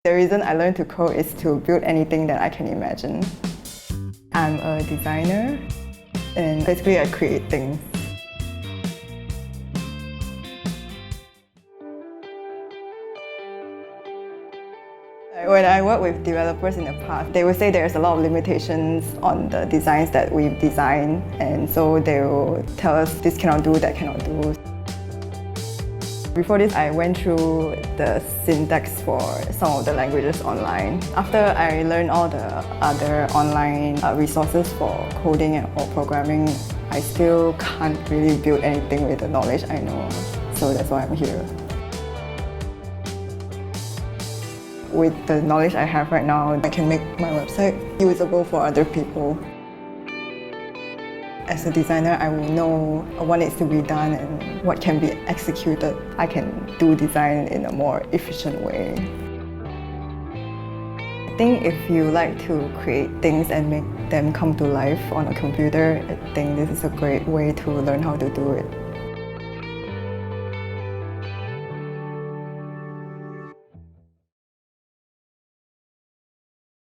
The reason I learned to code is to build anything that I can imagine. I'm a designer and basically I create things. When I work with developers in the past, they will say there's a lot of limitations on the designs that we've designed, and so they will tell us this cannot do, that cannot do. Before this, I went through the syntax for some of the languages online. After I learned all the other online resources for coding or programming, I still can't really build anything with the knowledge I know. So that's why I'm here. With the knowledge I have right now, I can make my website usable for other people. As a designer, I will know what needs to be done and what can be executed. I can do design in a more efficient way. I think if you like to create things and make them come to life on a computer, I think this is a great way to learn how to do it.